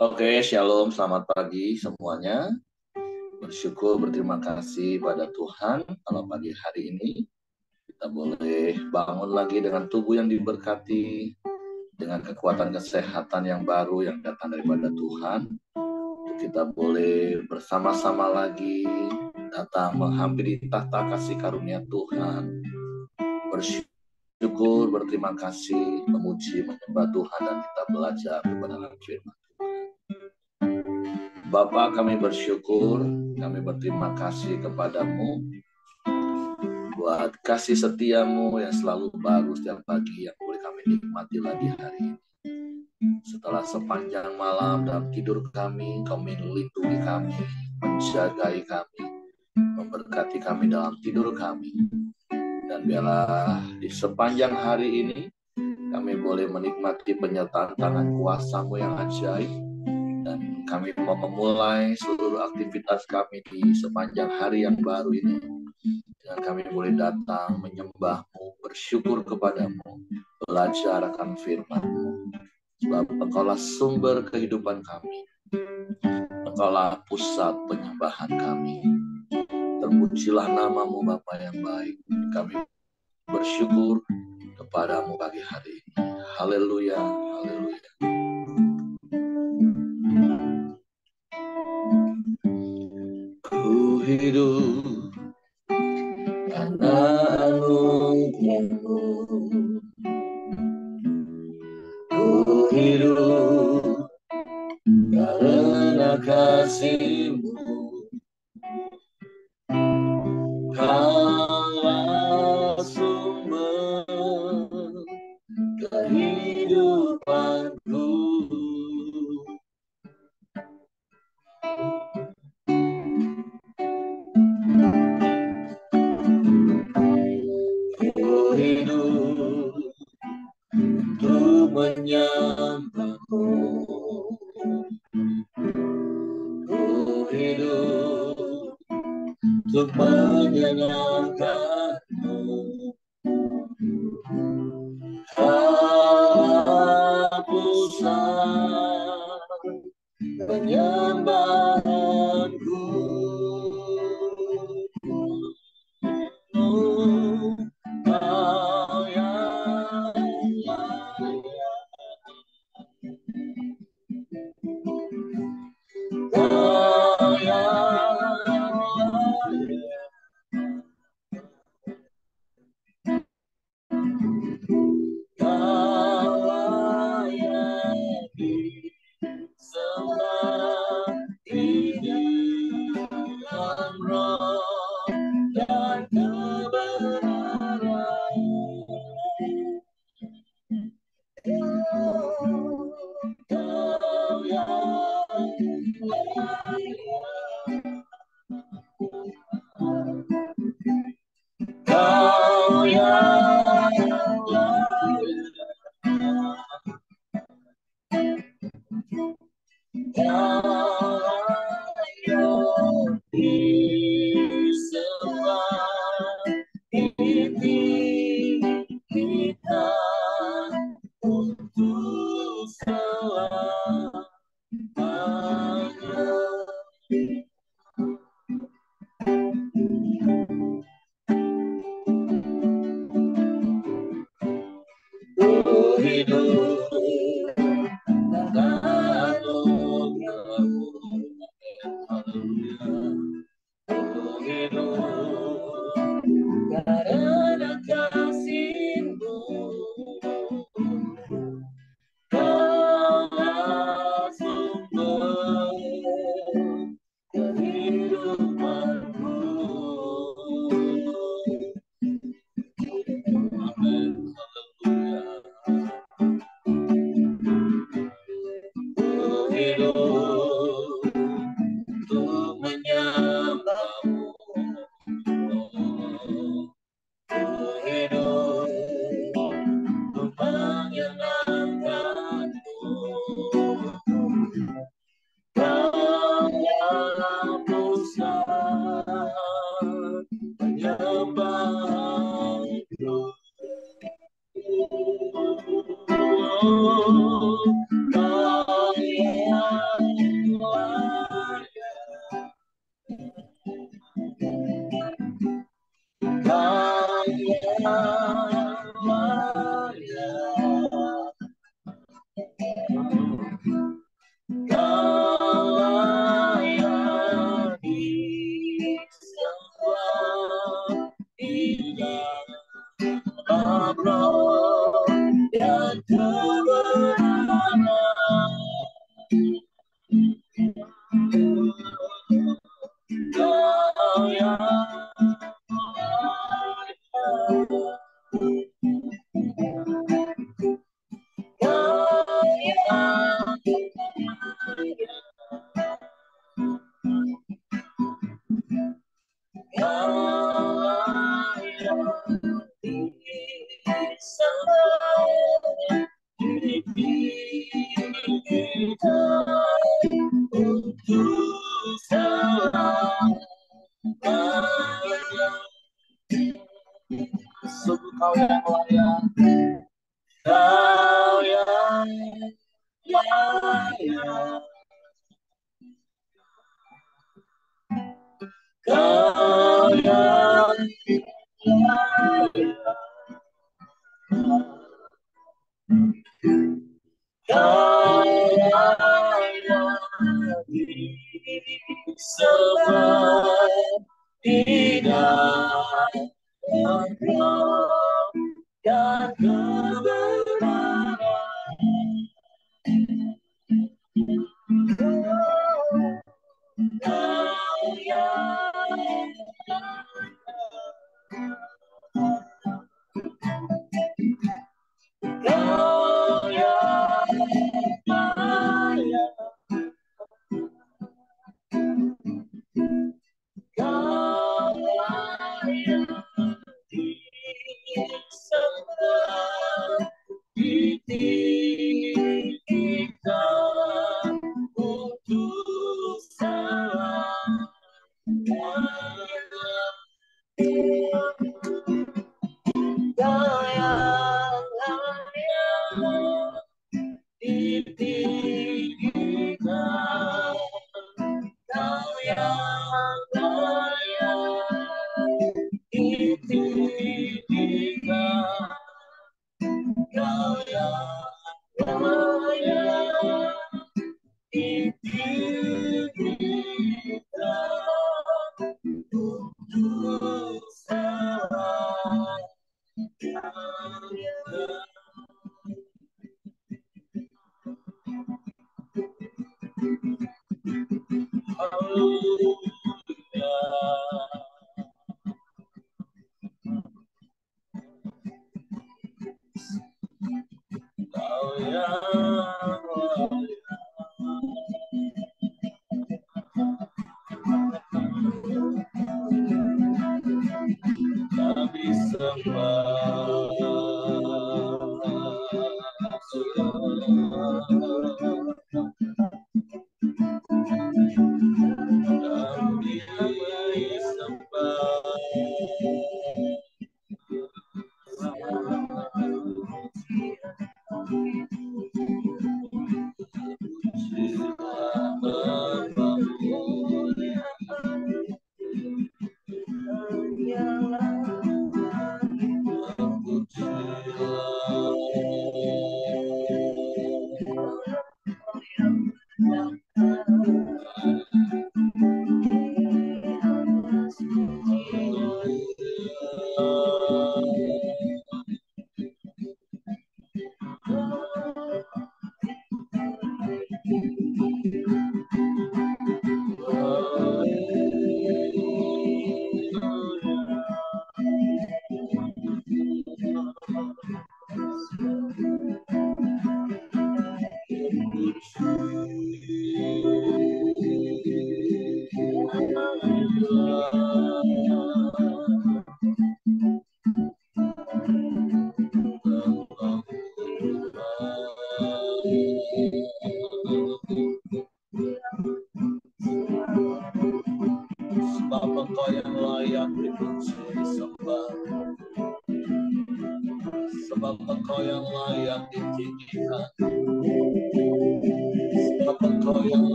Oke, shalom, selamat pagi semuanya. Bersyukur, berterima kasih pada Tuhan kalau pagi hari ini kita boleh bangun lagi dengan tubuh yang diberkati, dengan kekuatan kesehatan yang baru yang datang daripada Tuhan. Kita boleh bersama-sama lagi datang menghampiri tahta kasih karunia Tuhan. Bersyukur, berterima kasih, memuji, menyembah Tuhan, dan kita belajar kebenaran firman. Bapa, kami bersyukur, kami berterima kasih kepadamu buat kasih setiamu yang selalu baru setiap pagi yang boleh kami nikmati lagi hari ini. Setelah sepanjang malam dalam tidur kami, kau melindungi kami, menjagai kami, memberkati kami dalam tidur kami. Dan biarlah di sepanjang hari ini, kami boleh menikmati penyertaan tangan kuasa-Mu yang ajaib. Dan kami mau memulai seluruh aktivitas kami di sepanjang hari yang baru ini. Dan kami boleh datang menyembah-Mu, bersyukur kepada-Mu, belajar akan firman-Mu. Sebab Engkaulah sumber kehidupan kami. Engkaulah pusat penyembahan kami. Terpujilah nama-Mu Bapa yang baik. Kami bersyukur kepada-Mu pagi hari ini. Haleluya, haleluya. Ku hidup karena anugerah-Mu, ku hidup karena kasih-Mu. Kaulah sumber kehidupanku. Ku hidup untuk menyembah-Mu. Ku hidup untuk menyenangkan-Mu. Kaulah pusat penyembahanku. Kau yang layak, Kau yang layak, Kau layak disembah di dalam roh dan kebenaran. Kau yang layak, Kau yang layak, Kau layak disembah. Ini kita untuk selamanya. Ku hidup karena anugerah-Mu. Ku hidup karena kasih-Mu. Kaulah sumber kehidupanku. Amin. Haleluya. Ku hidup untuk menyembah-Mu. Ku hidup untuk menyenangkan-Mu. Kaulah pusat penyembahanku. Kau yang dan kebenaran. Kau yang sungguh kau yang layak, kau yang layak, kau yang layak, kau layak disembah, tidak dan kebenaran.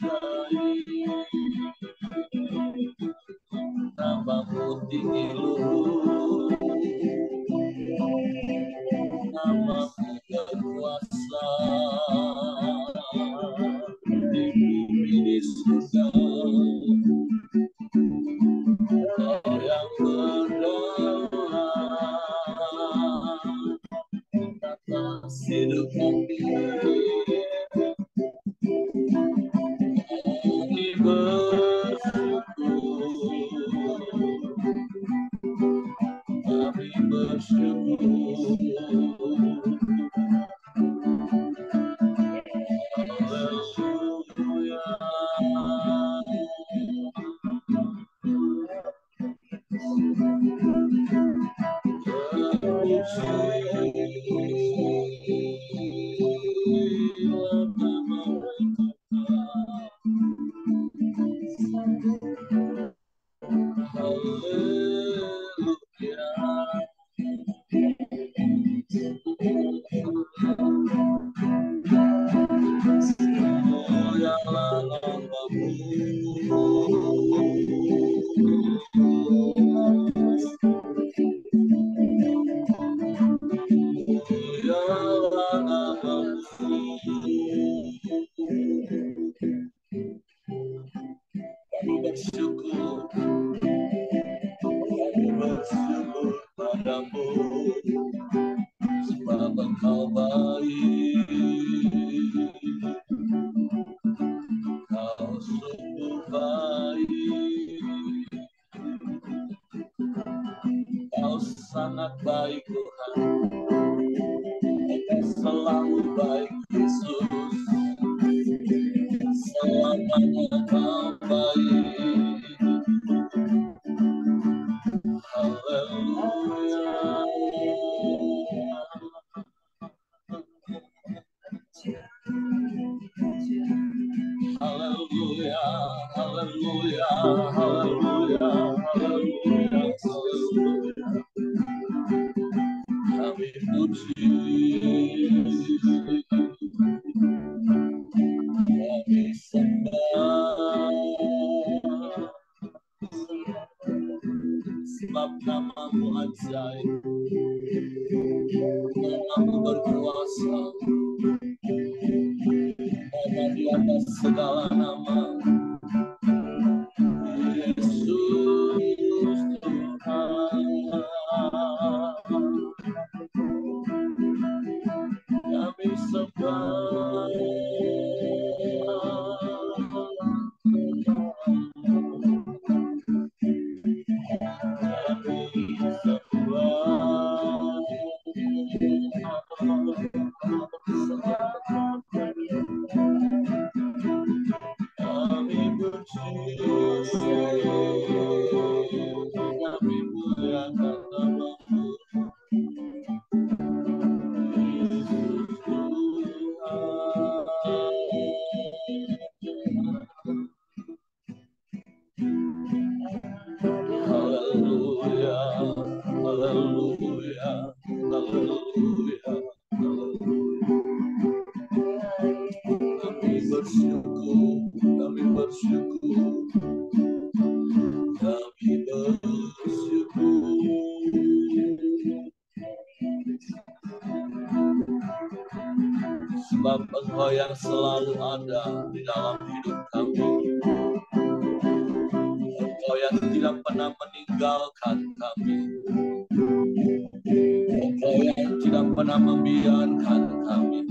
Kau yang tinggi luhur, nama-Mu berkuasa di bumi di surga. Kau yang berdaulat atas hidup kami. Kami bersyukur. Haleluya. Bersyukur padamu, sebab Engkau baik, Kau sungguh baik, Kau sangat baik Tuhan, Kau selalu baik Yesus, selamanya Kau baik. Haleluya. Haleluya, haleluya, haleluya, haleluya, haleluya. Kami puji, kami sembah, sebab nama-Mu ajaib, nama-Mu berkuasa, nama di atas segala nama. Yesus Tuhan, kami sembah, kami muliakan nama-Mu. Haleluya, haleluya, haleluya, kami bersyukur, kami bersyukur, kami bersyukur. Sebab Engkau yang selalu ada di dalam hidup kami. Engkau yang tidak pernah meninggalkan kami. Engkau yang tidak pernah membiarkan kami.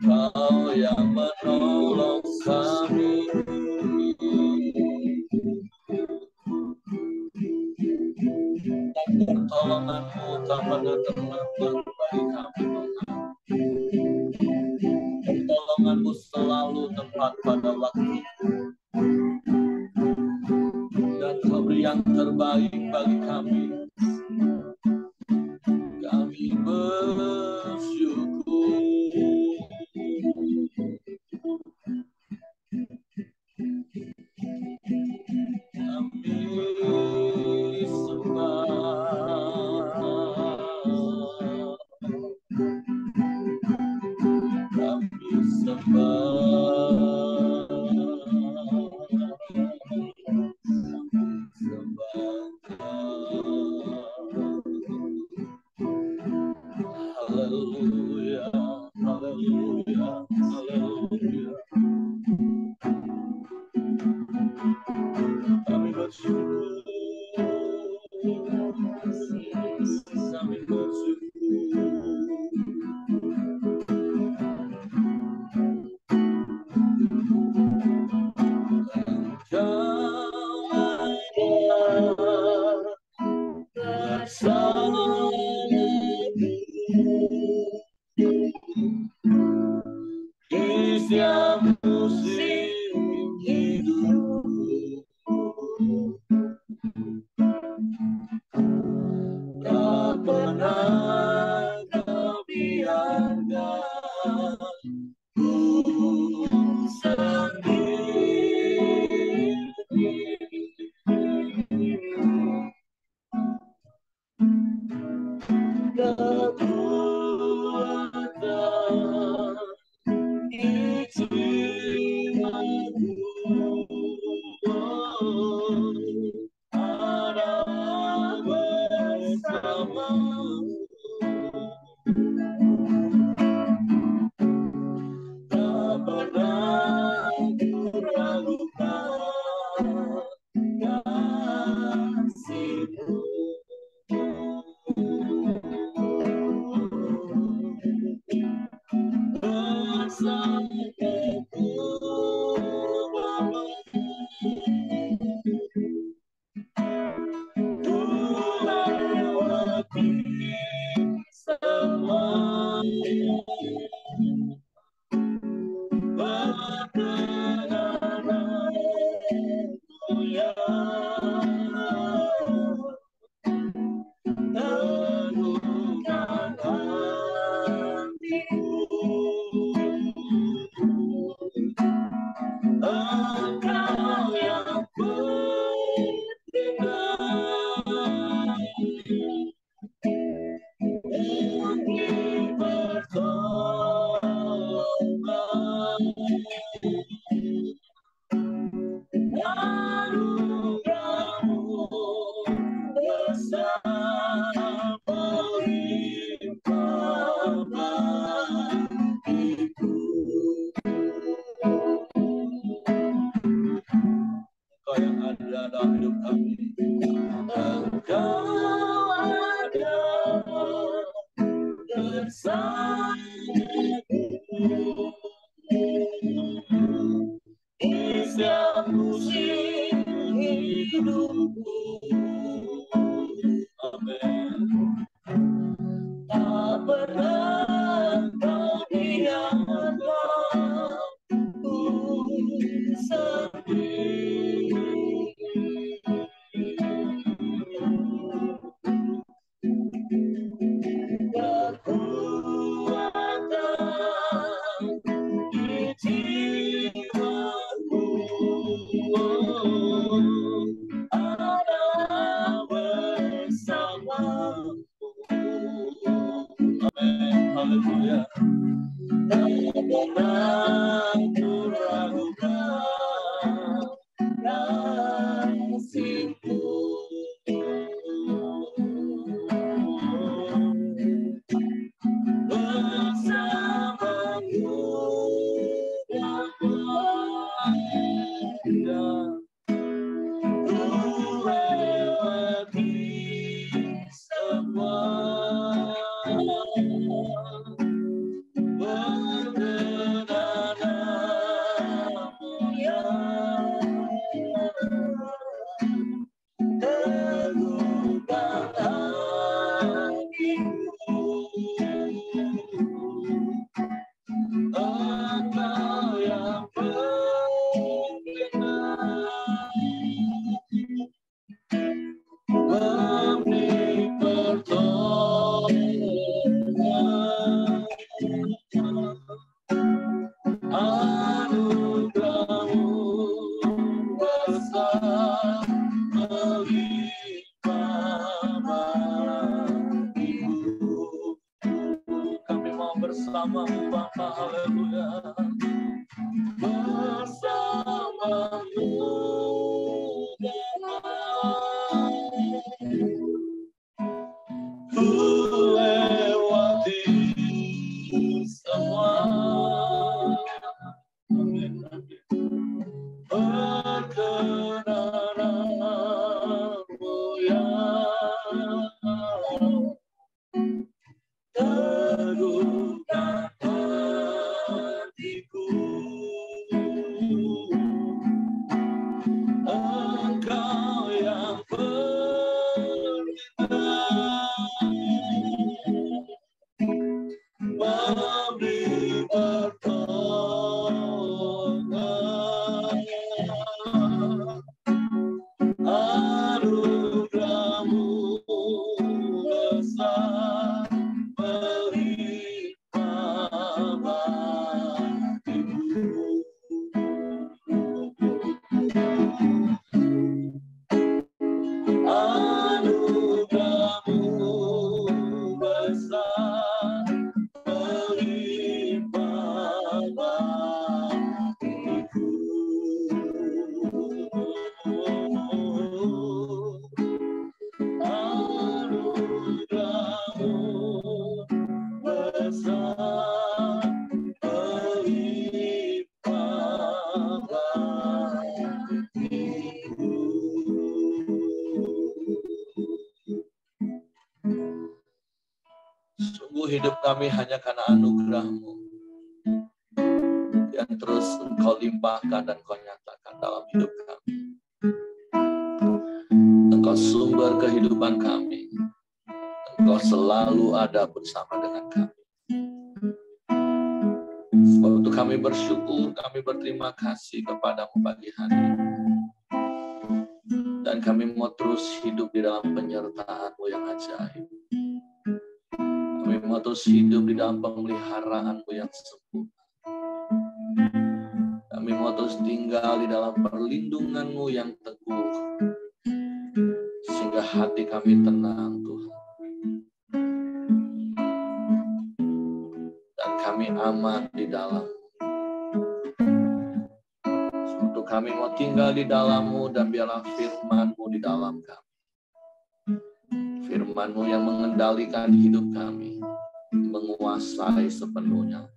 Engkau yang menolong kami. Pertolongan-Mu tak pernah terlambat bagi kami. Pertolongan-Mu selalu tepat pada waktu. Dan Kau beri yang terbaik bagi kami. Kami bersyukur. Kami sembah. Kami sembah. bertumbuh hidup kami hanya karena anugerah-Mu yang terus Engkau limpahkan dan Engkau nyatakan dalam hidup kami. Engkau sumber kehidupan kami. Engkau selalu ada bersama dengan kami. Sebab itu kami bersyukur, kami berterima kasih kepada-Mu pagi hari ini. Dan kami mau terus hidup di dalam penyertaan-Mu yang ajaib. Kami mau terus hidup di dalam pemeliharaan-Mu yang sempurna. Kami mau terus tinggal di dalam perlindungan-Mu yang teguh. Sehingga hati kami tenang, Tuhan. Dan kami aman di dalam. Untuk kami mau tinggal di dalam-Mu dan biarlah firman-Mu di dalam kami. Firman-Mu yang mengendalikan hidup kami, menguasai sepenuhnya.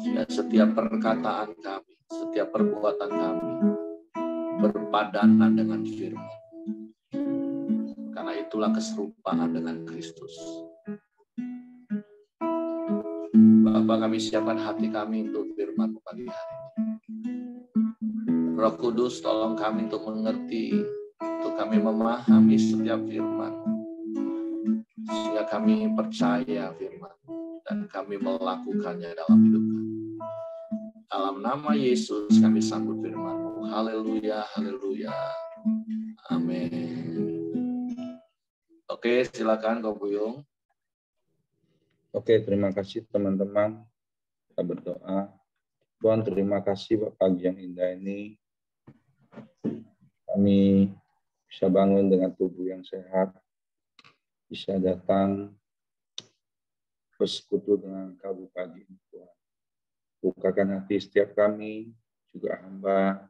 Sehingga setiap perkataan kami, setiap perbuatan kami berpadanan dengan firman. Karena itulah keserupaan dengan Kristus. Bapa, kami siapkan hati kami untuk firman-Mu pagi hari ini. Roh Kudus, tolong kami untuk mengerti, untuk kami memahami setiap firman, sehingga kami percaya firman dan kami melakukannya dalam hidup kami. Dalam nama Yesus kami sambut firman-Mu. Haleluya, haleluya. Amin. Oke, silakan Kak Buyung. Oke, terima kasih teman-teman. Kita berdoa. Tuhan, terima kasih Pak pagi yang indah ini. Kami bisa bangun dengan tubuh yang sehat, bisa datang bersekutu dengan Kau pagi ini, Tuhan. Bukakan hati setiap kami, juga hamba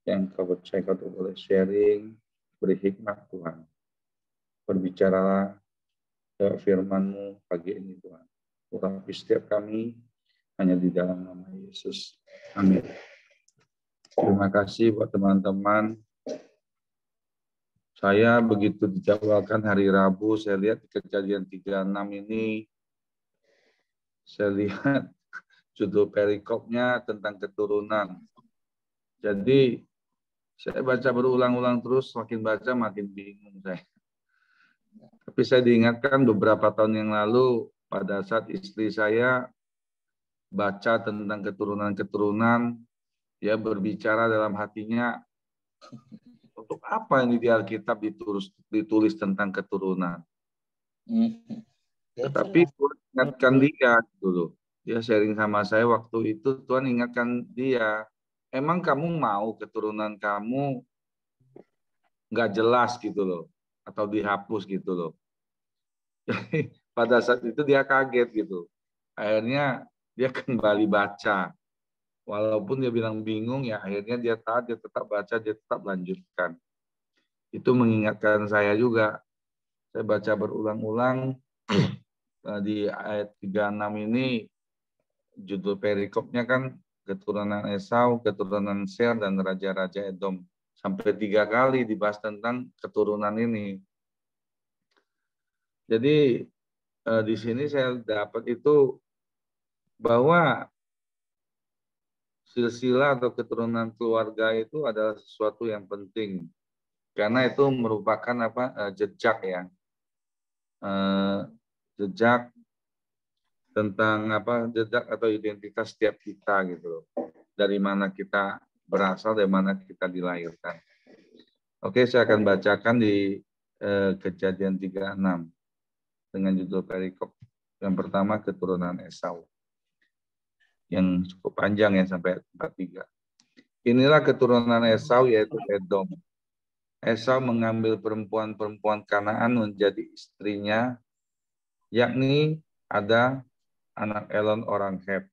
yang Kau percayakan untuk boleh sharing, beri hikmat Tuhan. Berbicaralah firman-Mu pagi ini Tuhan. Urapi setiap kami hanya di dalam nama Yesus. Amin. Terima kasih buat teman-teman. Saya begitu dijadwalkan hari Rabu, saya lihat di Kejadian 36 ini, saya lihat judul perikopnya tentang keturunan. Jadi saya baca berulang-ulang terus, makin baca makin bingung saya. Tapi saya diingatkan beberapa tahun yang lalu pada saat istri saya baca tentang keturunan-keturunan, dia berbicara dalam hatinya, untuk apa ini di Alkitab ditulis tentang keturunan. Tetapi Tuhan ingatkan dia dulu. Dia sharing sama saya waktu itu, Tuhan ingatkan dia, emang kamu mau keturunan kamu nggak jelas gitu loh, atau dihapus gitu loh. Jadi pada saat itu dia kaget gitu. Akhirnya dia kembali baca. Walaupun dia bilang bingung, ya akhirnya dia taat, dia tetap baca, dia tetap lanjutkan. Itu mengingatkan saya juga. Saya baca berulang-ulang di ayat 36 ini, judul perikopnya kan keturunan Esau, keturunan Seir, dan raja-raja Edom. Sampai 3 kali dibahas tentang keturunan ini. Jadi di sini saya dapat itu bahwa silsilah atau keturunan keluarga itu adalah sesuatu yang penting. Karena itu merupakan jejak ya. Jejak tentang jejak atau identitas setiap kita gitu loh. Dari mana kita berasal, dari mana kita dilahirkan. Oke, saya akan bacakan di Kejadian 36 dengan judul perikop. Yang pertama, keturunan Esau. Yang cukup panjang ya, sampai 43. Inilah keturunan Esau, yaitu Edom. Esau mengambil perempuan-perempuan Kanaan menjadi istrinya, yakni ada anak Elon orang Het,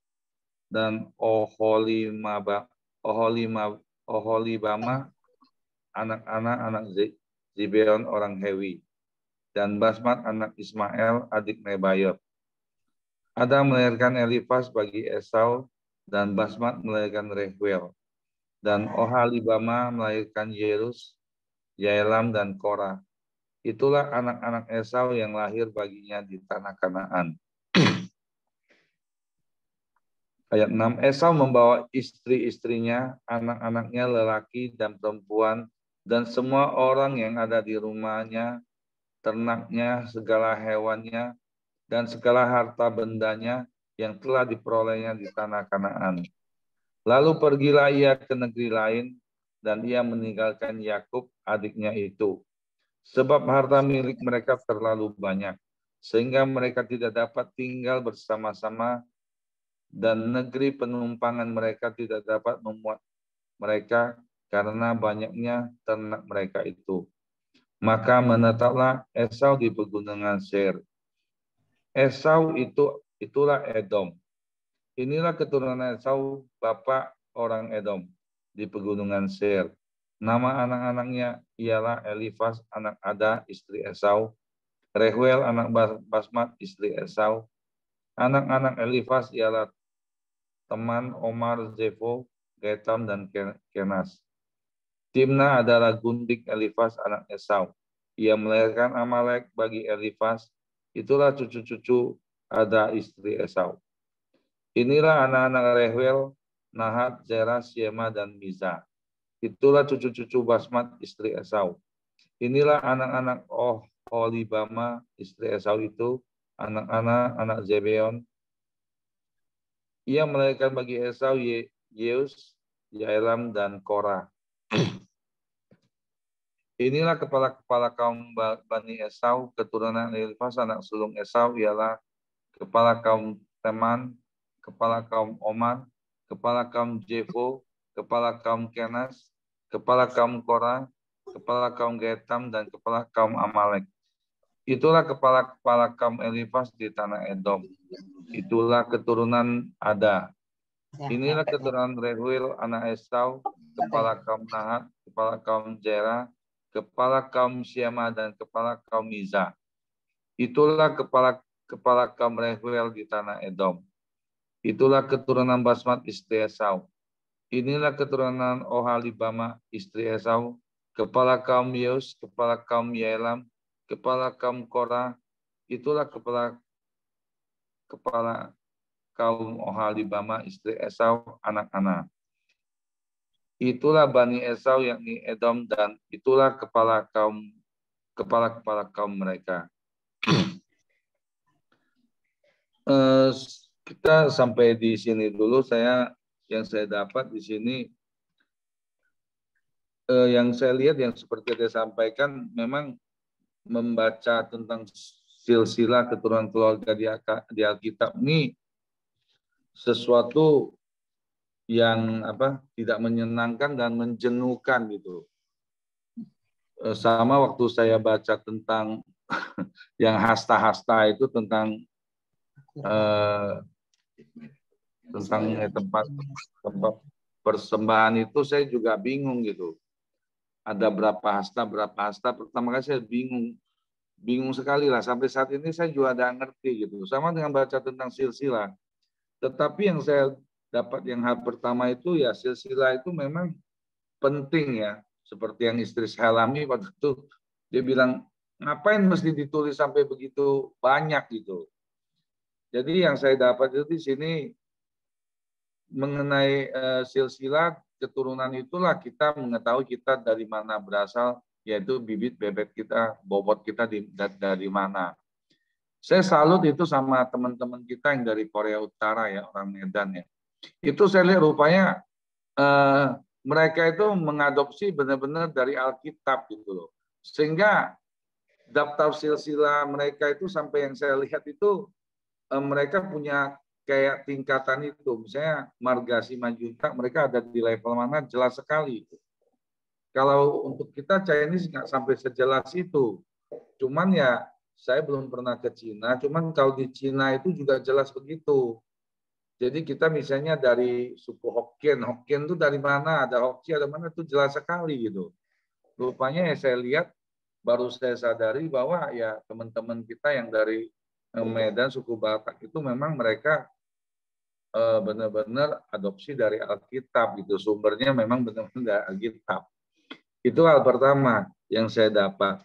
dan Oholibama anak-anak Zibeon orang Hewi, dan Basmat anak Ismail adik Nebayot. Adam melahirkan Elifas bagi Esau, dan Basmat melahirkan Rehuel, dan Oholibama melahirkan Yerus, Yaelam, dan Korah. Itulah anak-anak Esau yang lahir baginya di tanah Kanaan. Ayat 6, Esau membawa istri-istrinya, anak-anaknya lelaki dan perempuan, dan semua orang yang ada di rumahnya, ternaknya, segala hewannya, dan segala harta bendanya yang telah diperolehnya di tanah Kanaan. Lalu pergilah ia ke negeri lain, dan ia meninggalkan Yakub, adiknya itu. Sebab harta milik mereka terlalu banyak, sehingga mereka tidak dapat tinggal bersama-sama, dan negeri penumpangan mereka tidak dapat memuat mereka karena banyaknya ternak mereka itu. Maka menetaplah Esau di pegunungan Seir. Esau itulah Edom. Inilah keturunan Esau, bapak orang Edom, di pegunungan Seir. Nama anak-anaknya ialah Elifaz, anak Ada, istri Esau. Rehuel, anak Basmat, istri Esau. Anak-anak Elifaz ialah teman Omar, Zefo, Getam, dan Kenas. Timna adalah gundik Elifaz, anak Esau. Ia melahirkan Amalek bagi Elifaz. Itulah cucu-cucu Ada, istri Esau. Inilah anak-anak Rehuel, Nahat, Zerah, Siema, dan Miza. Itulah cucu-cucu Basmat, istri Esau. Inilah anak-anak Oholibama, istri Esau itu, anak Zebeon. Ia melahirkan bagi Esau Yeus, Yaelam, dan Korah. Inilah kepala-kepala kaum Bani Esau, keturunan Elifaz, anak sulung Esau, ialah kepala kaum Teman, kepala kaum Omar, kepala kaum Jefo, kepala kaum Kenas, kepala kaum Korah, kepala kaum Getam, dan kepala kaum Amalek. Itulah kepala-kepala kaum Elifaz di tanah Edom. Itulah keturunan Ada. Inilah keturunan Rehuel, anak Esau, kepala kaum Nahat, kepala kaum Zerah, kepala kaum Siema, dan kepala kaum Miza. Itulah kepala kaum Rehuel di tanah Edom. Itulah keturunan Basmat, istri Esau. Inilah keturunan Oholibama, istri Esau, kepala kaum Yeus, kepala kaum Yaelam, kepala kaum Korah. Itulah kepala kaum Oholibama, istri Esau, anak-anak. Itulah Bani Esau, yakni Edom, dan itulah kepala kaum mereka. Kita sampai di sini dulu. Yang saya dapat di sini, yang saya lihat, yang seperti saya sampaikan, memang membaca tentang silsilah keturunan keluarga di Alkitab ini sesuatu yang tidak menyenangkan dan menjenuhkan gitu. Sama waktu saya baca tentang yang hasta-hasta itu tentang tempat persembahan itu, saya juga bingung gitu. Ada berapa hasta. Pertama kali saya bingung sekali lah. Sampai saat ini saya juga tidak ngerti gitu. Sama dengan baca tentang silsilah. Tetapi yang saya dapat yang hal pertama itu ya, silsilah itu memang penting ya. Seperti yang istri saya alami waktu itu, dia bilang, ngapain mesti ditulis sampai begitu banyak gitu. Jadi yang saya dapat itu di sini mengenai silsilah keturunan, itulah kita mengetahui kita dari mana berasal, yaitu bibit bebek kita, bobot kita dari mana. Saya salut itu sama teman-teman kita yang dari Korea Utara ya, orang Medan ya. Itu saya lihat rupanya mereka itu mengadopsi benar-benar dari Alkitab gitu loh. Sehingga daftar silsilah mereka itu sampai yang saya lihat itu mereka punya kayak tingkatan itu. Misalnya Marga Simanjuntak, mereka ada di level mana jelas sekali. Kalau untuk kita Chinese nggak sampai sejelas itu. Cuman ya saya belum pernah ke Cina, cuman kalau di Cina itu juga jelas begitu. Jadi kita misalnya dari suku Hokkien itu dari mana, ada Hokkien, ada mana, itu jelas sekali gitu. Rupanya ya saya lihat, baru saya sadari bahwa ya teman-teman kita yang dari Medan, suku Batak itu memang mereka benar-benar adopsi dari Alkitab gitu. Sumbernya memang benar-benar dari Alkitab. Itu hal pertama yang saya dapat.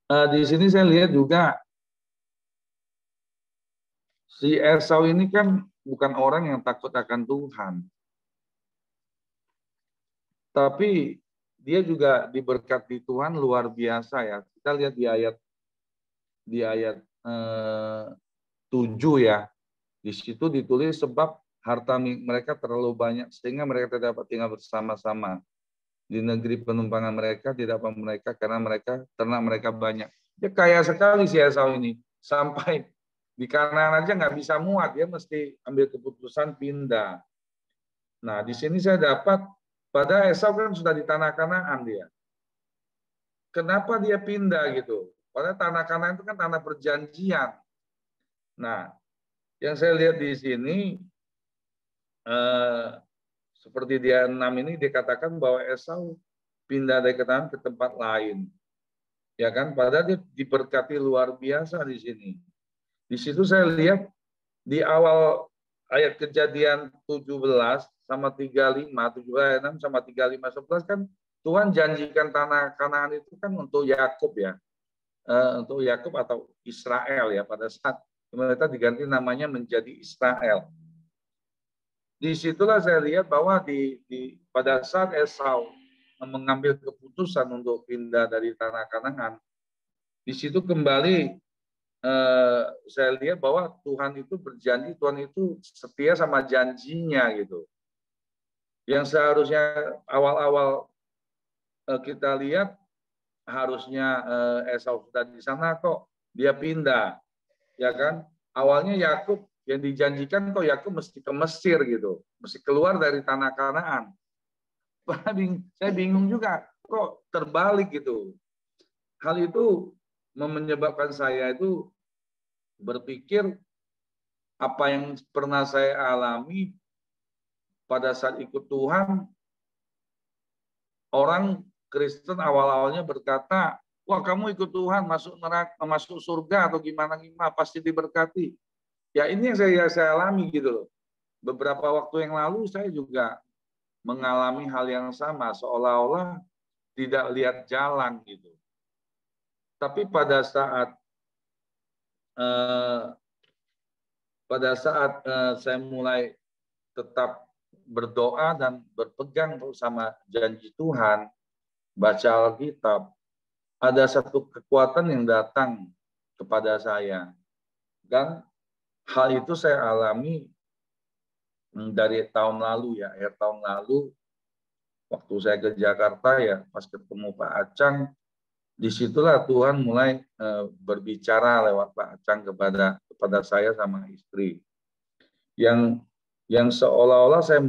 Di sini saya lihat juga si Esau ini kan bukan orang yang takut akan Tuhan, tapi dia juga diberkati Tuhan luar biasa ya. Kita lihat di ayat 7 ya. Di situ ditulis sebab harta mereka terlalu banyak sehingga mereka tidak dapat tinggal bersama-sama. Di negeri penumpangan mereka tidak apa mereka karena ternak mereka banyak. Dia kaya sekali si Esau ini. Sampai di Kanaan aja nggak bisa muat, dia mesti ambil keputusan pindah. Nah, di sini saya dapat pada Esau kan sudah di tanah Kanaan dia. Kenapa dia pindah gitu? Padahal tanah Kanaan itu kan tanah perjanjian. Nah, yang saya lihat di sini seperti dia 6 ini dikatakan bahwa Esau pindah dari Kanaan ke tempat lain. Ya kan? Padahal dia diberkati luar biasa di sini. Di situ saya lihat di awal ayat Kejadian 17 sama 35, 7 ayat 6 sama 35 11 kan Tuhan janjikan tanah Kanaan itu kan untuk Yakub ya. Untuk Yakub atau Israel ya, pada saat mereka diganti namanya menjadi Israel. Disitulah saya lihat bahwa pada saat Esau mengambil keputusan untuk pindah dari tanah Kanaan, di situ kembali saya lihat bahwa Tuhan itu berjanji, Tuhan itu setia sama janjinya gitu. Yang seharusnya awal-awal kita lihat harusnya Esau sudah di sana kok dia pindah, ya kan? Awalnya Yakub yang dijanjikan kok Yakub mesti ke Mesir gitu, mesti keluar dari tanah Kanaan. Saya bingung juga kok terbalik gitu. Hal itu menyebabkan saya itu berpikir apa yang pernah saya alami pada saat ikut Tuhan, orang Kristen awal-awalnya berkata, wah kamu ikut Tuhan masuk neraka, masuk surga atau gimana pasti diberkati. Ya ini yang saya alami gitu loh. Beberapa waktu yang lalu saya juga mengalami hal yang sama, seolah-olah tidak lihat jalan gitu. Tapi pada saat saya mulai tetap berdoa dan berpegang sama janji Tuhan, baca Alkitab, ada satu kekuatan yang datang kepada saya. Dan hal itu saya alami dari tahun lalu ya, akhir tahun lalu, waktu saya ke Jakarta ya, pas ketemu Pak Acang, disitulah Tuhan mulai berbicara lewat Pak Acang kepada saya sama istri. Yang seolah-olah saya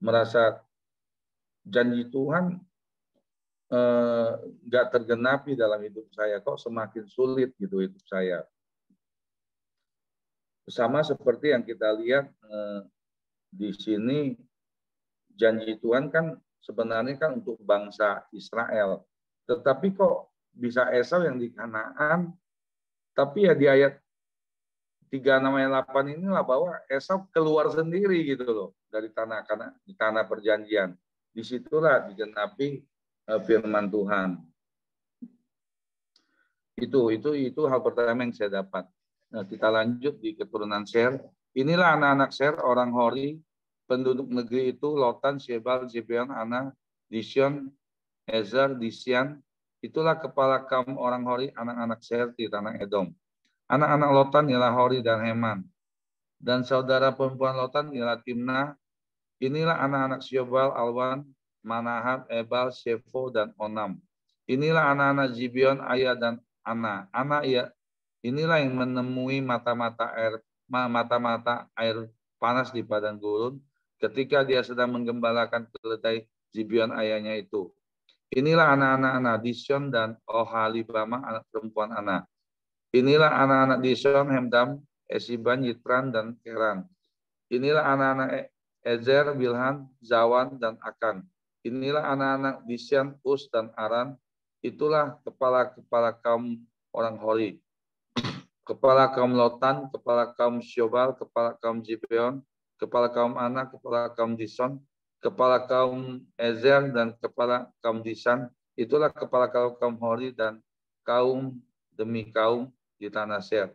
merasa janji Tuhan nggak tergenapi dalam hidup saya, kok semakin sulit gitu hidup saya. Sama seperti yang kita lihat di sini, janji Tuhan kan sebenarnya kan untuk bangsa Israel. Tetapi kok bisa Esau yang di Kanaan, tapi ya di ayat 36 ayat 8 inilah bahwa Esau keluar sendiri gitu loh dari tanah perjanjian. Disitulah digenapi firman Tuhan. Itu hal pertama yang saya dapat. Nah, kita lanjut di keturunan Ser. Inilah anak-anak Ser, orang Hori, penduduk negeri itu, Lotan, Shebal, Zibeon, Ana, Dision, Ezer, Disian. Itulah kepala kaum orang Hori, anak-anak Ser di tanah Edom. Anak-anak Lotan ialah Hori dan Heman. Dan saudara perempuan Lotan ialah Timna. Inilah anak-anak Shebal, Alwan, Manahat, Ebal, Shefo, dan Onam. Inilah anak-anak Zibeon, Ayah, dan Ana. Inilah yang menemui mata-mata air panas di padang gurun ketika dia sedang menggembalakan keledai Zibeon ayahnya itu. Inilah anak-anak Ana, Dishon dan Oholibamah, anak perempuan Ana. Inilah anak-anak Dishon, Hemdam, Esiban, Yitran, dan Keran. Inilah anak-anak Ezer, Bilhan, Zawan, dan Akan. Inilah anak-anak Disyan, Us, dan Aran. Itulah kepala-kepala kaum orang Hori. Kepala kaum Lotan, kepala kaum Syobal, kepala kaum Zibeon, kepala kaum Ana, kepala kaum Dison, kepala kaum Ezer, dan kepala kaum Disan. Itulah kepala kaum Hori dan kaum demi kaum di tanah Seir.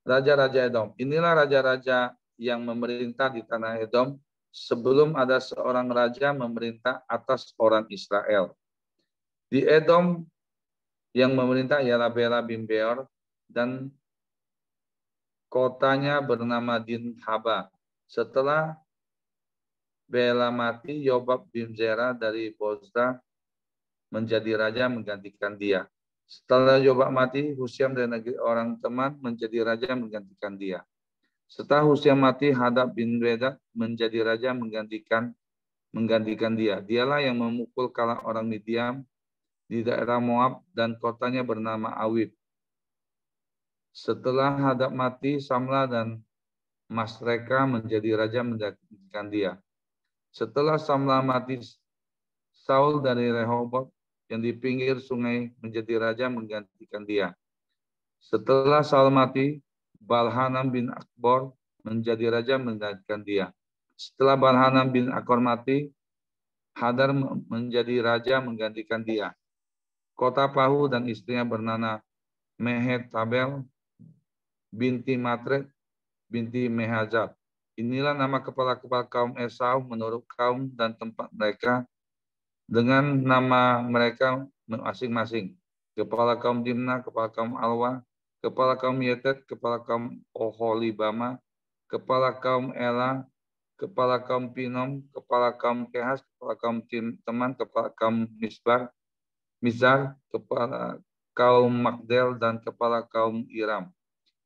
Raja-raja Edom. Inilah raja-raja yang memerintah di tanah Edom sebelum ada seorang raja memerintah atas orang Israel. Di Edom yang memerintah ialah Bela bin Beor dan kotanya bernama Dinhaba. Setelah Bela mati, Yobab bin Zera dari Bozra menjadi raja menggantikan dia. Setelah Yobab mati, Husyam dari negeri orang teman menjadi raja menggantikan dia. Setelah Husyam mati, Hadad bin Bedad menjadi raja menggantikan dia. Dialah yang memukul kalah orang Midian di daerah Moab dan kotanya bernama Awib. Setelah Hadad mati, Samla dan Masreka menjadi raja menggantikan dia. Setelah Samla mati, Saul dari Rehoboth yang di pinggir sungai menjadi raja menggantikan dia. Setelah Saul mati, Balhanam bin Akbor menjadi raja menggantikan dia. Setelah Balhanam bin Akbor mati, Hadar menjadi raja menggantikan dia. Kota Pahu dan istrinya bernama Mehetabel binti Matred binti Mehazab. Inilah nama kepala-kepala kaum Esau menurut kaum dan tempat mereka dengan nama mereka masing-masing. Kepala kaum Dimna, kepala kaum Alwa, kepala kaum Yetet, kepala kaum Oholibama, kepala kaum Ela, kepala kaum Pinom, kepala kaum Kehas, kepala kaum Teman, kepala kaum Mizar, kepala kaum Magdel, dan kepala kaum Iram.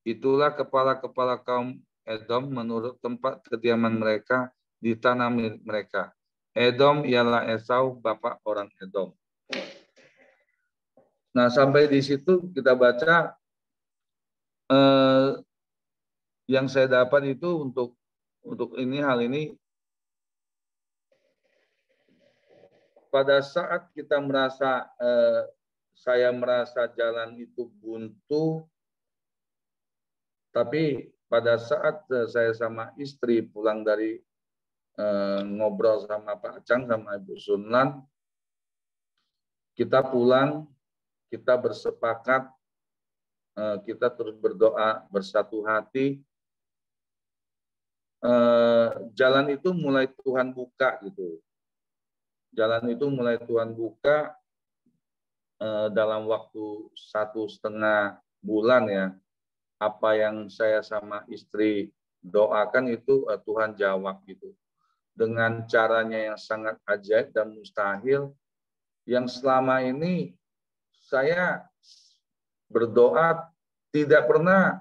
Itulah kepala-kepala kaum Edom menurut tempat kediaman mereka di tanah milik mereka. Edom ialah Esau, bapak orang Edom. Nah, sampai di situ kita baca yang saya dapat itu untuk hal ini pada saat kita merasa saya merasa jalan itu buntu, tapi pada saat saya sama istri pulang dari ngobrol sama Pak Cang sama Ibu Sunlan, kita pulang, kita bersepakat, kita terus berdoa bersatu hati. Jalan itu mulai Tuhan buka gitu. Jalan itu mulai Tuhan buka dalam waktu 1,5 bulan ya. Apa yang saya sama istri doakan itu Tuhan jawab gitu. Dengan caranya yang sangat ajaib dan mustahil, yang selama ini saya berdoa tidak pernah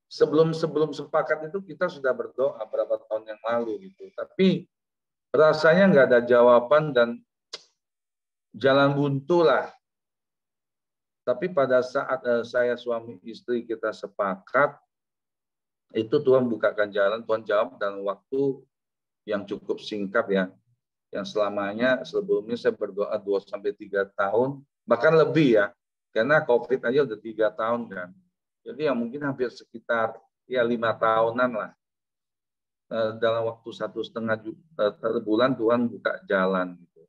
sebelum sepakat itu kita sudah berdoa berapa tahun yang lalu gitu. Tapi rasanya nggak ada jawaban dan jalan buntu lah. Tapi pada saat saya suami istri kita sepakat, itu Tuhan bukakan jalan, Tuhan jawab dalam waktu yang cukup singkat ya. Yang selamanya sebelumnya saya berdoa 2-3 tahun, bahkan lebih ya. Karena COVID aja udah 3 tahun kan. Jadi ya mungkin hampir sekitar ya 5 tahunan lah. Dalam waktu 1,5 bulan Tuhan buka jalan. Gitu.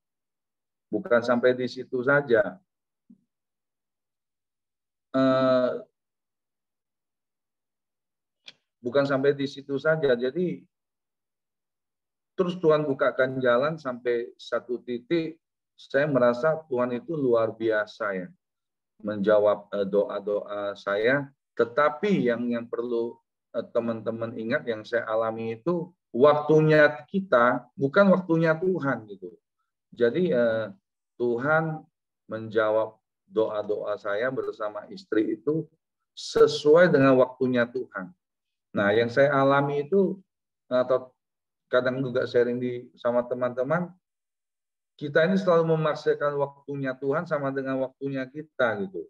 Bukan sampai di situ saja. Bukan sampai di situ saja. Jadi terus Tuhan bukakan jalan sampai satu titik saya merasa Tuhan itu luar biasa ya menjawab doa-doa saya. Tetapi yang perlu teman-teman ingat yang saya alami itu waktunya kita bukan waktunya Tuhan gitu. Jadi Tuhan menjawab doa-doa saya bersama istri itu sesuai dengan waktunya Tuhan. Nah, yang saya alami itu atau kadang juga sharing sama teman-teman, kita ini selalu memaksakan waktunya Tuhan sama dengan waktunya kita gitu.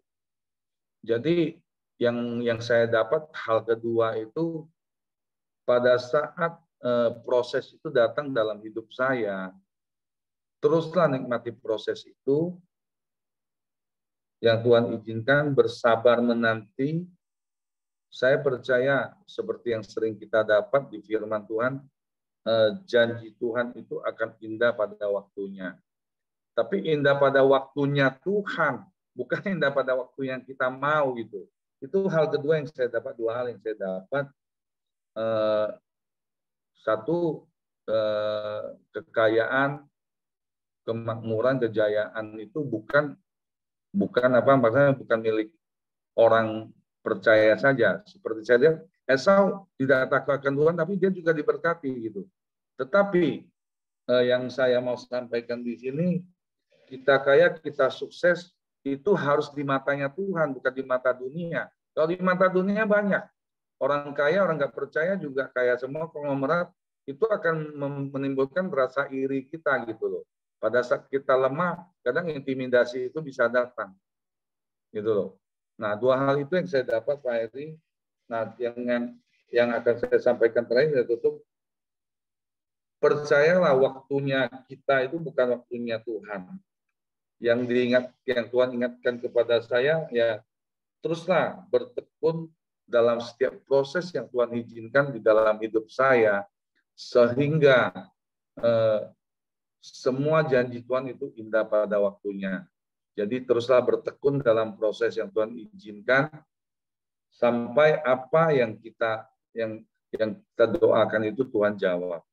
Jadi yang saya dapat hal kedua itu pada saat proses itu datang dalam hidup saya, teruslah nikmati proses itu yang Tuhan izinkan, bersabar menanti. Saya percaya seperti yang sering kita dapat di firman Tuhan, janji Tuhan itu akan indah pada waktunya. Tapi indah pada waktunya Tuhan, bukan indah pada waktu yang kita mau gitu. Itu hal kedua yang saya dapat, dua hal yang saya dapat. Satu, kekayaan, kemakmuran, kejayaan itu bukan maksudnya bukan milik orang percaya saja. Seperti saya lihat, Esau tidak takut akan Tuhan, tapi dia juga diberkati gitu. Tetapi yang saya mau sampaikan di sini, kita kaya, kita sukses, itu harus di matanya Tuhan, bukan di mata dunia. Kalau di mata dunia banyak. Orang kaya, orang nggak percaya juga kaya semua, konglomerat, itu akan menimbulkan rasa iri kita gitu loh. Pada saat kita lemah, kadang intimidasi itu bisa datang. Gitu loh. Nah, dua hal itu yang saya dapat, Pak Heri. Nah, yang akan saya sampaikan terakhir, saya tutup. Percayalah waktunya kita itu bukan waktunya Tuhan. Yang Tuhan ingatkan kepada saya, ya teruslah bertekun dalam setiap proses yang Tuhan izinkan di dalam hidup saya, sehingga semua janji Tuhan itu indah pada waktunya. Jadi teruslah bertekun dalam proses yang Tuhan izinkan, sampai apa yang kita doakan itu Tuhan jawab.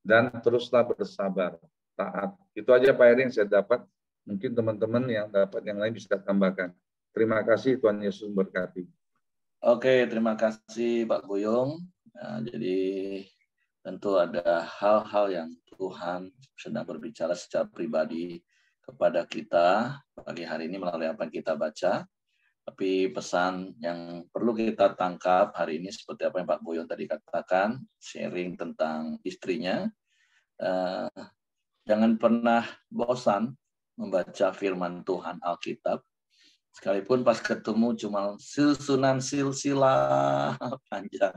Dan teruslah bersabar, taat. Itu aja Pak Heri yang saya dapat. Mungkin teman-teman yang dapat yang lain bisa tambahkan. Terima kasih, Tuhan Yesus memberkati. Oke, terima kasih Pak Buyung. Nah, jadi tentu ada hal-hal yang Tuhan sedang berbicara secara pribadi kepada kita pagi hari ini melalui apa yang kita baca. Tapi pesan yang perlu kita tangkap hari ini seperti apa yang Pak Buyung tadi katakan, sharing tentang istrinya. Jangan pernah bosan membaca firman Tuhan Alkitab. Sekalipun pas ketemu cuma susunan silsilah panjang.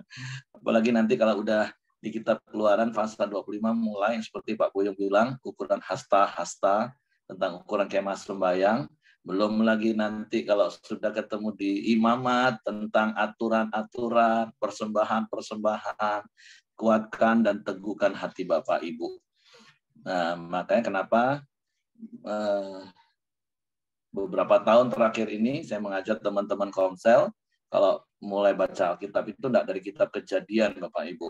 Apalagi nanti kalau udah di kitab Keluaran pasal 25 mulai seperti Pak Buyung bilang, ukuran hasta tentang ukuran kemah sembahyang. Belum lagi nanti kalau sudah ketemu di imamat tentang aturan-aturan, persembahan-persembahan, kuatkan dan teguhkan hati Bapak Ibu. Nah, makanya kenapa beberapa tahun terakhir ini saya mengajak teman-teman Komsel kalau mulai baca Alkitab itu tidak dari kitab Kejadian Bapak Ibu.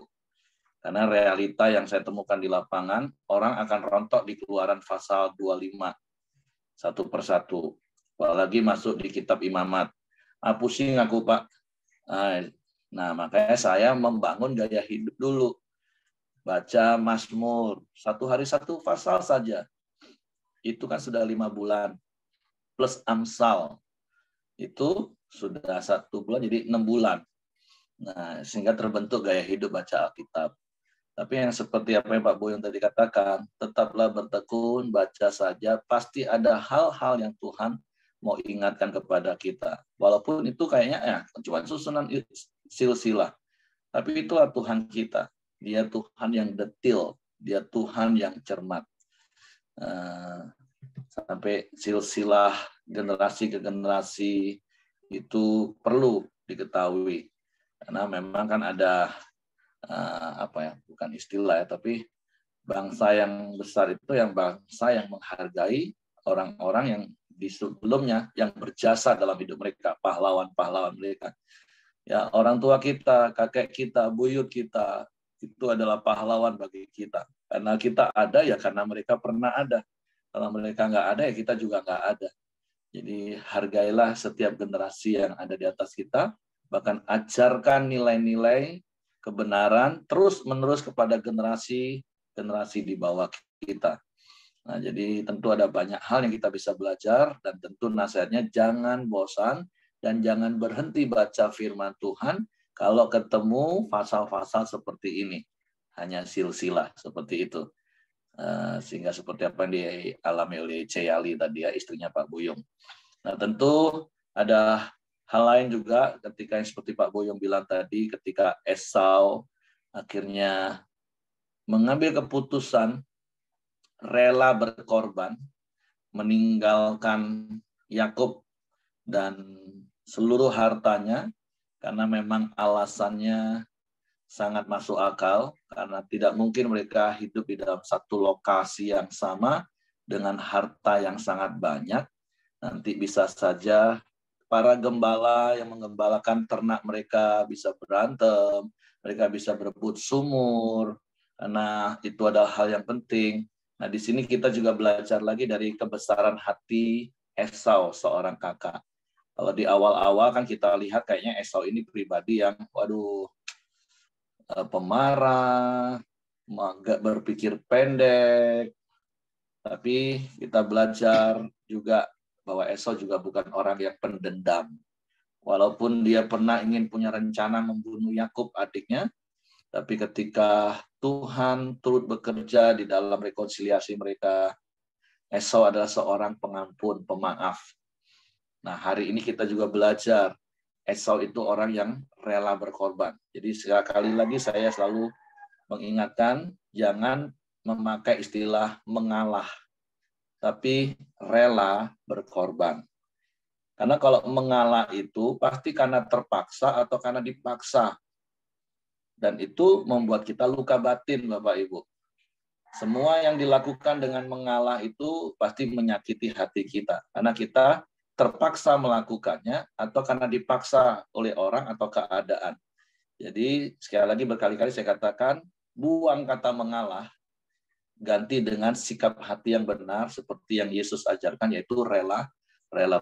Karena realita yang saya temukan di lapangan, orang akan rontok di Keluaran pasal 25 satu persatu. Apalagi masuk di kitab Imamat. Pusing aku Pak. Nah, makanya saya membangun gaya hidup dulu. Baca Mazmur, satu hari satu pasal saja. Itu kan sudah 5 bulan. Plus Amsal. Itu sudah 1 bulan, jadi 6 bulan. Nah, sehingga terbentuk gaya hidup baca Alkitab. Tapi yang seperti apa yang Pak Buyung tadi katakan, tetaplah bertekun, baca saja. Pasti ada hal-hal yang Tuhan mau ingatkan kepada kita. Walaupun itu kayaknya cuma susunan silsilah. Tapi itulah Tuhan kita. Dia Tuhan yang detil. Dia Tuhan yang cermat. Sampai silsilah generasi ke generasi itu perlu diketahui. Karena memang kan ada bukan istilah ya, tapi bangsa yang besar itu yang bangsa yang menghargai orang-orang yang di sebelumnya yang berjasa dalam hidup mereka, pahlawan-pahlawan mereka. Ya, orang tua kita, kakek kita, buyut kita itu adalah pahlawan bagi kita. Karena kita ada ya karena mereka pernah ada. Kalau mereka nggak ada ya kita juga nggak ada. Jadi hargailah setiap generasi yang ada di atas kita, bahkan ajarkan nilai-nilai kebenaran terus-menerus kepada generasi di bawah kita. Nah, jadi tentu ada banyak hal yang kita bisa belajar dan tentu nasihatnya jangan bosan dan jangan berhenti baca firman Tuhan kalau ketemu pasal-pasal seperti ini. Hanya silsilah seperti itu. Sehingga seperti apa yang dialami oleh Ceyali tadi ya, istrinya Pak Buyung. Nah, tentu ada hal lain juga ketika yang seperti Pak Buyung bilang tadi, ketika Esau akhirnya mengambil keputusan rela berkorban, meninggalkan Yakub dan seluruh hartanya, karena memang alasannya sangat masuk akal, karena tidak mungkin mereka hidup di dalam satu lokasi yang sama, dengan harta yang sangat banyak, nanti bisa saja para gembala yang menggembalakan ternak mereka bisa berantem, mereka bisa berebut sumur, karena itu adalah hal yang penting. Nah, di sini kita juga belajar lagi dari kebesaran hati Esau, seorang kakak. Kalau di awal-awal kan kita lihat kayaknya Esau ini pribadi yang, pemarah, agak berpikir pendek. Tapi kita belajar juga bahwa Esau juga bukan orang yang pendendam. Walaupun dia pernah ingin punya rencana membunuh Yakub adiknya, tapi ketika Tuhan turut bekerja di dalam rekonsiliasi mereka, Esau adalah seorang pengampun, pemaaf. Nah, hari ini kita juga belajar Esau itu orang yang rela berkorban. Jadi sekali lagi saya selalu mengingatkan, jangan memakai istilah mengalah, tapi rela berkorban. Karena kalau mengalah itu pasti karena terpaksa atau karena dipaksa. Dan itu membuat kita luka batin, Bapak Ibu. Semua yang dilakukan dengan mengalah itu pasti menyakiti hati kita. Karena kita terpaksa melakukannya atau karena dipaksa oleh orang atau keadaan. Jadi sekali lagi berkali-kali saya katakan, buang kata mengalah, ganti dengan sikap hati yang benar seperti yang Yesus ajarkan, yaitu rela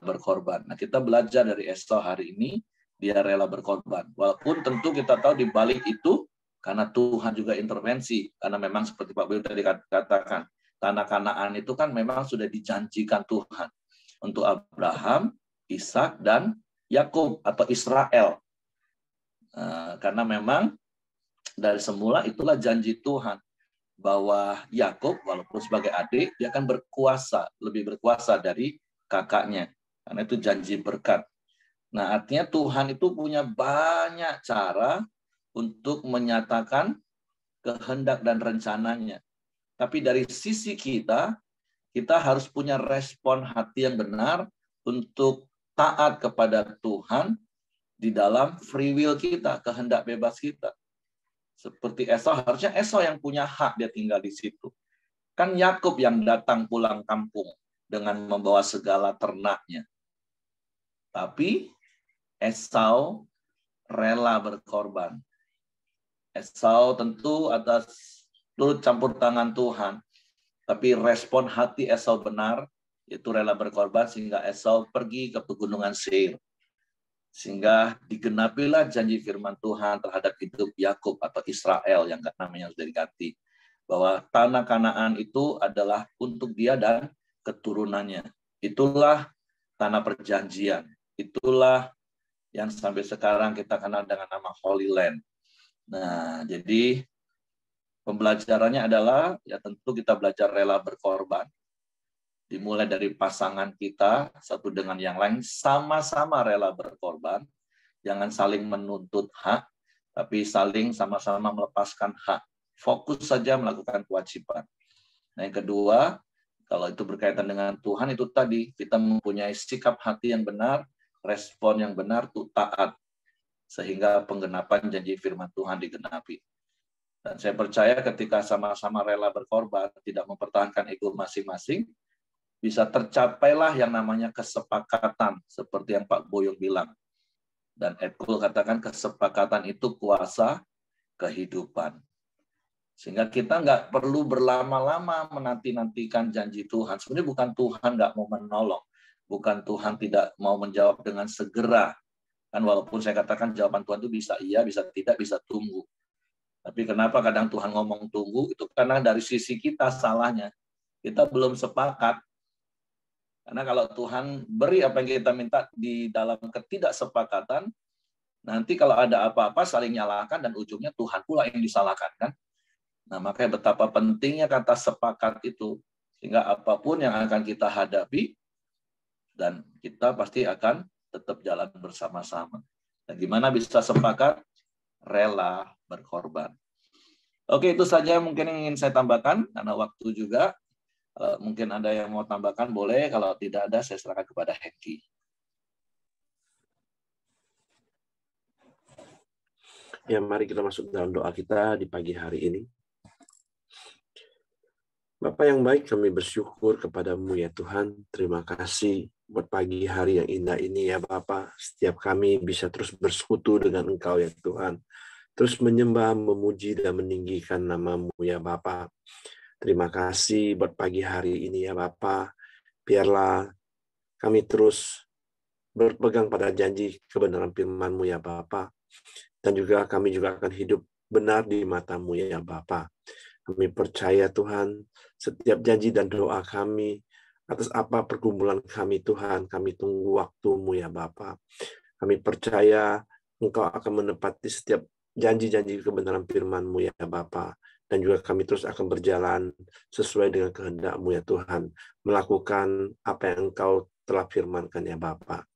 berkorban. Nah, kita belajar dari Esau hari ini, dia rela berkorban. Walaupun tentu kita tahu di balik itu karena Tuhan juga intervensi, karena memang seperti Pak Boyo tadi katakan, tanah Kanaan itu kan memang sudah dijanjikan Tuhan untuk Abraham, Ishak, dan Yakub atau Israel. Karena memang dari semula itulah janji Tuhan, bahwa Yakub walaupun sebagai adik dia akan berkuasa, lebih berkuasa dari kakaknya, karena itu janji berkat. Nah, artinya Tuhan itu punya banyak cara untuk menyatakan kehendak dan rencananya. Tapi dari sisi kita harus punya respon hati yang benar untuk taat kepada Tuhan di dalam free will kita, kehendak bebas kita. Seperti Esau, harusnya Esau yang punya hak dia tinggal di situ. Kan Yakub yang datang pulang kampung dengan membawa segala ternaknya. Tapi Esau rela berkorban. Esau tentu atas turut campur tangan Tuhan. Tapi respon hati Esau benar, itu rela berkorban sehingga Esau pergi ke pegunungan Seir. Sehingga digenapilah janji firman Tuhan terhadap hidup Yakub atau Israel yang namanya sudah diganti. Bahwa tanah Kanaan itu adalah untuk dia dan keturunannya. Itulah tanah perjanjian. Itulah yang sampai sekarang kita kenal dengan nama Holy Land. Nah, jadi pembelajarannya adalah, ya tentu kita belajar rela berkorban. Dimulai dari pasangan kita, satu dengan yang lain, sama-sama rela berkorban. Jangan saling menuntut hak, tapi saling sama-sama melepaskan hak. Fokus saja melakukan kewajiban. Nah, yang kedua, kalau itu berkaitan dengan Tuhan, itu tadi, kita mempunyai sikap hati yang benar, respon yang benar, itu taat. Sehingga penggenapan janji firman Tuhan digenapi. Dan saya percaya ketika sama-sama rela berkorban, tidak mempertahankan ego masing-masing, bisa tercapailah yang namanya kesepakatan, seperti yang Pak Boyong bilang. Dan Ed Cole katakan kesepakatan itu kuasa kehidupan. Sehingga kita nggak perlu berlama-lama menanti-nantikan janji Tuhan. Sebenarnya bukan Tuhan nggak mau menolong. Bukan Tuhan tidak mau menjawab dengan segera. Kan walaupun saya katakan jawaban Tuhan itu bisa iya, bisa tidak, bisa tunggu. Tapi kenapa kadang Tuhan ngomong tunggu? Itu karena dari sisi kita salahnya. Kita belum sepakat. Karena kalau Tuhan beri apa yang kita minta di dalam ketidaksepakatan, nanti kalau ada apa-apa saling nyalakan dan ujungnya Tuhan pula yang disalahkan, kan? Nah, makanya betapa pentingnya kata sepakat itu, sehingga apapun yang akan kita hadapi, dan kita pasti akan tetap jalan bersama-sama. Dan gimana bisa sepakat? Rela berkorban. Oke, itu saja mungkin yang ingin saya tambahkan, karena waktu juga. Mungkin ada yang mau tambahkan, boleh. Kalau tidak ada, saya serahkan kepada Hengki. Ya, mari kita masuk dalam doa kita di pagi hari ini. Bapa yang baik, kami bersyukur kepadamu ya Tuhan. Terima kasih buat pagi hari yang indah ini ya Bapa. Setiap kami bisa terus bersekutu dengan Engkau ya Tuhan. Terus menyembah, memuji, dan meninggikan namamu ya Bapa. Terima kasih buat pagi hari ini ya Bapa. Biarlah kami terus berpegang pada janji kebenaran firman-Mu ya Bapa. Dan juga kami juga akan hidup benar di mata-Mu ya Bapa. Kami percaya Tuhan, setiap janji dan doa kami, atas apa pergumulan kami Tuhan, kami tunggu waktu-Mu ya Bapa. Kami percaya Engkau akan menepati setiap janji-janji kebenaran firman-Mu ya Bapa. Dan juga kami terus akan berjalan sesuai dengan kehendak-Mu ya Tuhan. Melakukan apa yang Engkau telah firmankan ya Bapa.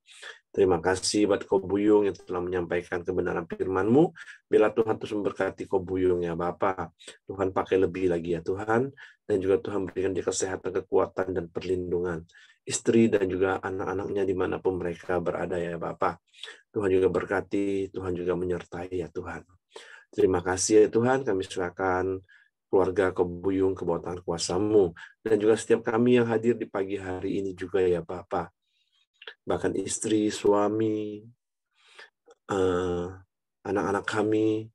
Terima kasih buat Ko Buyung yang telah menyampaikan kebenaran firman-Mu. Bila Tuhan terus memberkati Ko Buyung ya Bapa. Tuhan pakai lebih lagi ya Tuhan. Dan juga Tuhan berikan dia kesehatan, kekuatan, dan perlindungan. Istri dan juga anak-anaknya dimanapun mereka berada ya Bapa. Tuhan juga berkati, Tuhan juga menyertai ya Tuhan. Terima kasih ya Tuhan, kami serahkan keluarga Ko Buyung ke bawah tangan kuasa-Mu. Dan juga setiap kami yang hadir di pagi hari ini juga ya Bapa. Bahkan istri, suami, anak-anak kami,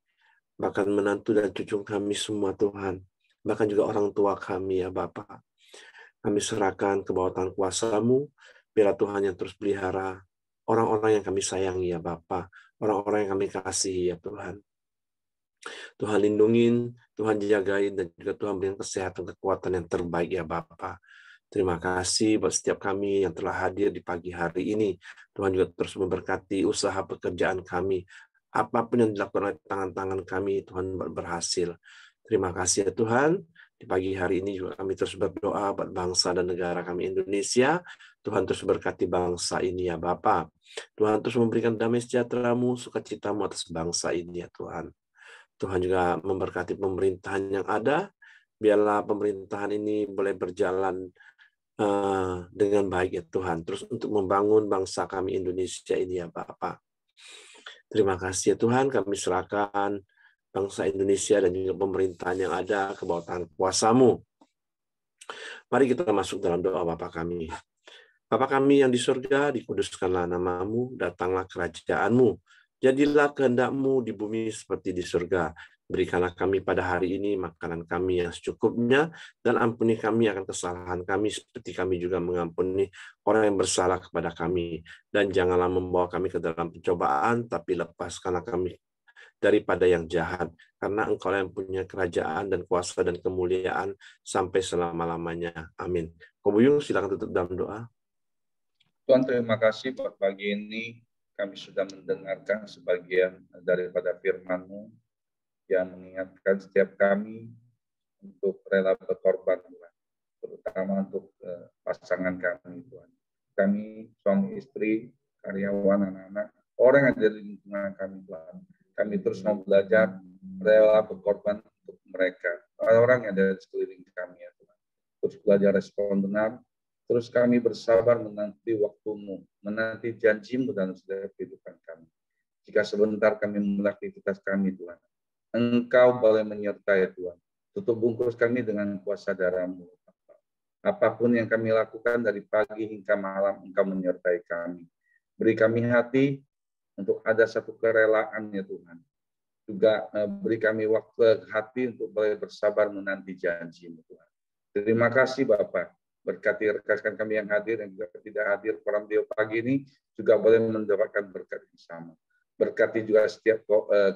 bahkan menantu dan cucu kami semua Tuhan. Bahkan juga orang tua kami ya Bapa. Kami serahkan ke bawah tangan kuasa-Mu, biarlah Tuhan yang terus pelihara orang-orang yang kami sayangi ya Bapa. Orang-orang yang kami kasihi ya Tuhan. Tuhan lindungin, Tuhan jagain, dan juga Tuhan berikan kesehatan, kekuatan yang terbaik ya Bapa. Terima kasih buat setiap kami yang telah hadir di pagi hari ini. Tuhan juga terus memberkati usaha pekerjaan kami. Apapun yang dilakukan oleh tangan-tangan kami, Tuhan berhasil. Terima kasih ya Tuhan. Di pagi hari ini juga kami terus berdoa buat bangsa dan negara kami Indonesia. Tuhan terus berkati bangsa ini ya Bapa. Tuhan terus memberikan damai sejahtera-Mu, sukacita-Mu atas bangsa ini ya Tuhan. Tuhan juga memberkati pemerintahan yang ada. Biarlah pemerintahan ini boleh berjalan dengan baik ya Tuhan. Terus untuk membangun bangsa kami Indonesia ini ya Bapak. Terima kasih ya Tuhan, kami serahkan bangsa Indonesia dan juga pemerintahan yang ada ke bawah tangan kuasa-Mu. Mari kita masuk dalam doa Bapa kami. Bapa kami yang di surga, dikuduskanlah nama-Mu, datanglah kerajaan-Mu. Jadilah kehendak-Mu di bumi seperti di surga. Berikanlah kami pada hari ini makanan kami yang secukupnya, dan ampuni kami akan kesalahan kami seperti kami juga mengampuni orang yang bersalah kepada kami. Dan janganlah membawa kami ke dalam pencobaan, tapi lepaskanlah kami daripada yang jahat. Karena Engkau yang punya kerajaan dan kuasa dan kemuliaan sampai selama-lamanya. Amin. Ko Buyung, silakan tutup dalam doa. Tuhan, terima kasih buat pagi ini. Kami sudah mendengarkan sebagian daripada firman-Mu yang mengingatkan setiap kami untuk rela berkorban, Tuhan. Terutama untuk pasangan kami, Tuhan. Kami, suami istri, karyawan, anak-anak, orang yang ada di lingkungan kami, Tuhan. Kami terus mau belajar rela berkorban untuk mereka. Orang yang ada di sekeliling kami, ya Tuhan. Terus belajar respon benar. Terus kami bersabar menanti waktu-Mu, menanti janji-Mu dalam setiap kehidupan kami. Jika sebentar kami memulai aktivitas kami, Tuhan, Engkau boleh menyertai Tuhan. Tutup bungkus kami dengan kuasa darah-Mu. Apapun yang kami lakukan dari pagi hingga malam, Engkau menyertai kami. Beri kami hati untuk ada satu kerelaan ya Tuhan. Juga beri kami waktu hati untuk boleh bersabar menanti janji-Mu Tuhan. Terima kasih Bapak. Berkati rekan kami yang hadir dan juga tidak hadir pada pagi ini juga boleh mendapatkan berkat yang sama. Berkati juga setiap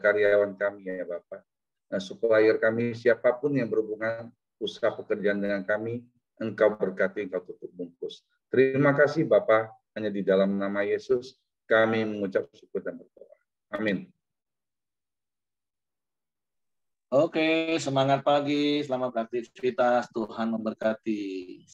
karyawan kami ya Bapak. Supplier kami, siapapun yang berhubungan usaha pekerjaan dengan kami, Engkau berkati, Engkau tutup bungkus. Terima kasih Bapak, hanya di dalam nama Yesus kami mengucap syukur dan berdoa. Amin. Oke, semangat pagi, selamat beraktivitas, Tuhan memberkati.